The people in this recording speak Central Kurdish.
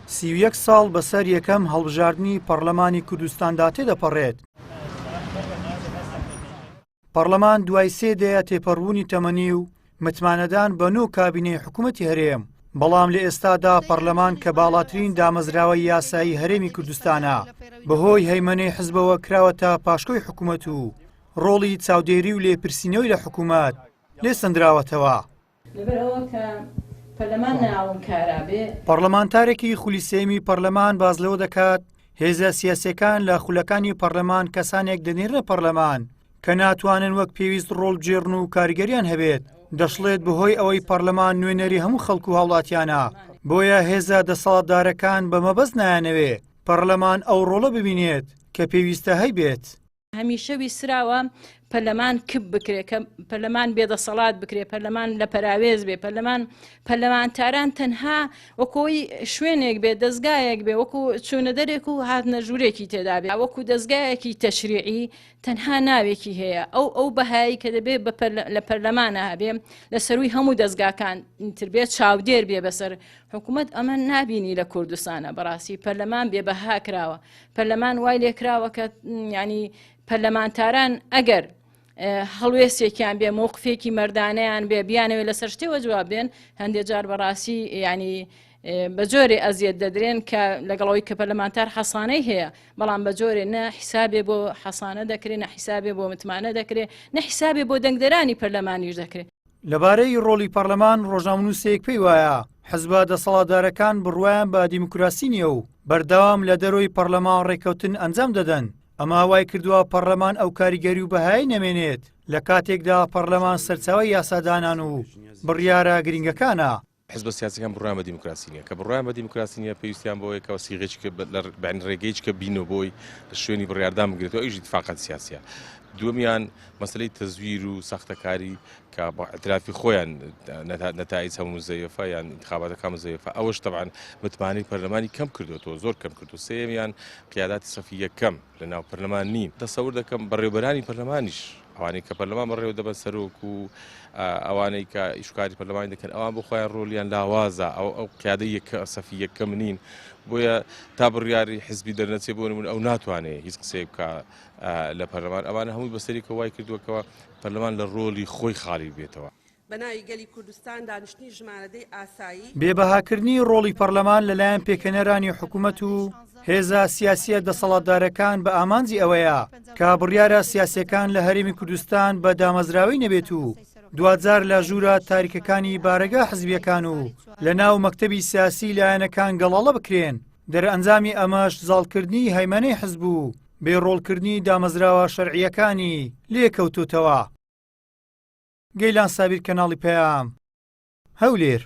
31 ساڵ بەسەر یەکەم هەڵبژاردننی پەرلەمانی کوردستاندا تێدەپەڕێت. پەرلەمان دوای 3 دەیە تێپەڕبوونی تەمەنی و متمانەدان بە نۆ کابینەی حکوومەتی هەرێم. بەڵام لە ئێستادا پەرلەمان کە باڵاترین دامەزراوەی یاسایی هەرێمی کوردستانە بەهۆی هەیمەنەی حزبەوە کراوەتە پاشکۆی حکوومەت و ڕۆڵی چاودێری و لێپرسینەوەی لە حکوومەت لێ سندراوەتەوە. پەرلەمانتارێکی خولیسێمی پەرلەمان باز لەوە دەکات هێزە سیاسیەکان لە خولەکانی پەرلەمان کەسانێک دەنێرنە پەرلەمان کە ناتوانن وەک پێویست ڕۆڵ بجێڕن و کاریگەریان هەبێت. دەشڵێت بەهۆی ئەوەی پەرلەمان نوێنەری هەموو خەڵکو و هاوڵاتیانە، بۆیە هێزە دەسەڵاتدارەکان بە مەبەست نایانەوێ پەرلەمان ئەو ڕۆڵە ببینێت کە پێویستە هەیبێت. هەمیشە ویستراوە پەرلەمان کب بکرێ، کە پەرلەمان بێدەسەڵات بکرێ، پەرلەمان لە پەراوێز بێ، پەرلەمانتاران تەنها وەکۆی شوێنێک بێ، دەستگایەک بێ، وەکو چوونە دەرێک و هاتنە ژوورێکی تێدا بێ، وەکو دەستگایەکی تەشریعی تەنها ناوێکی هەیە. ئەو بەهایی کە دەبێت لە پەرلەمانە هەبێ لە سەروی هەموو دەستگاکان تر بێت چاودێر بێ بەسەر حکوومەت. ئەمە نابینی لە کوردستانە بەڕاستی. پەرلەمان بێبەها کراوە، پەرلەمان وای لێ کراوە کە ینی پەرلەمانتاران ئەگەر هەڵوێستێکیان بێ، مووقفێکی مەردانەیان بێ، بیانەوێت لەسەر شتێوە جواب بێن، هەندێک جار بەڕاستی ینی بە جۆرێ ئەزیەت دەدرێن کە لەگەڵەوەی کە پەرلەمانتار حەسانەی هەیە، بەڵام بە جۆرێ نە حیسابێ بۆ حەسانە دەکرێت، نە حیسابێ بۆ متمانە دەکرێت، نە حیسابێ بۆ دەنگدەرانی پەرلەمانیش دەکرێت. لەبارەی ڕۆڵی پەرلەمان ڕۆژنامەنووسێک پێی وایە حزبە دەسەڵاتدارەکان بڕوایان بە دیموکراسی نییە و بەردەوام لە دەرۆی پەرلەمان ڕێکەوتن ئەنجام دەدەن. ئەمە وای کردووە پەرلەمان ئەو کاریگەری و بەهای نەمێنێت لە کاتێکدا پەرلەمان سەرچاوی یاسادانان و بڕیارە گرنگەکانە. حزب سیاسەکان بڕوایان بە دیموکراسی نییە، کە بڕوایان بە دیموکراسی نییە پێویستیان بۆ یەکەوە سیغێکی بەن ڕێگەیەک کە بینەوە بۆی لە شوێنی بڕیاردان بگرێتەوە، ئەویش اتفاقات سیاسیە. دووەمیان مەسلەی تەزویر و سەختەکاری کە بە ئەترافی خۆیان نەتایج هەموو مزەیفە یان انتخاباتەکان مزەیفە، ئەوەش طبعاً متمانەی پەرلەمانی کەم کردوێتەوە، زۆر کەم کردو. سێمیان قیاداتی سەفی یەکەم لە ناو پەرلەمان نین. تەسەور دەکەم بەڕێوەبەرانی پەرلەمانیش، ئەوانەی کە پەرلەمان بەڕێوە دەبەن سەرۆک و ئەوانەی کە ئیشکاری پەرلەمانی دەکەن، ئەوان بۆ خۆیان ڕۆلیان لاوازە، ئەو قیادەی سەفی یەکەم نین. بۆیە تا بڕیاری حزبی دەرنەچێ بۆ نمونە ئەو ناتوانێت هیچ قسەی بکە لە پەرلەمان. ئەوانە هەمووی بەسەری کە وای کردووەکەوە پەرلەمان لە ڕۆلی خۆی خاڵی بێتەوە. بەناوی گەلی کوردستان دانیشتنی ژمارەدەی ئاسایی بێبەهاکردنی ڕۆڵی پەرلەمان لەلایەن پێکەنەرانی حکوومەت و هێزە سیاسیە دەسەڵاتدارەکان بە ئامانجی ئەوەیە کە بڕیارە سیاسیەکان لە هەرێمی کوردستان بە دامەزراوی نەبێت و دوجار لە ژوورە تاریکەکانی بارەگا حزبیەکان و لە ناو مەکتەبی سیاسی لایەنەکان گەڵاڵە بکرێن. دەرئەنجامی ئەمەش زاڵکردنی هەیمەنەی حزب و بێڕۆڵکردنی دامەزراوە شەرعیەکانی لێکەوتوتەوە. گەیلان سابیر، کەناڵی پەیام، هەولێر.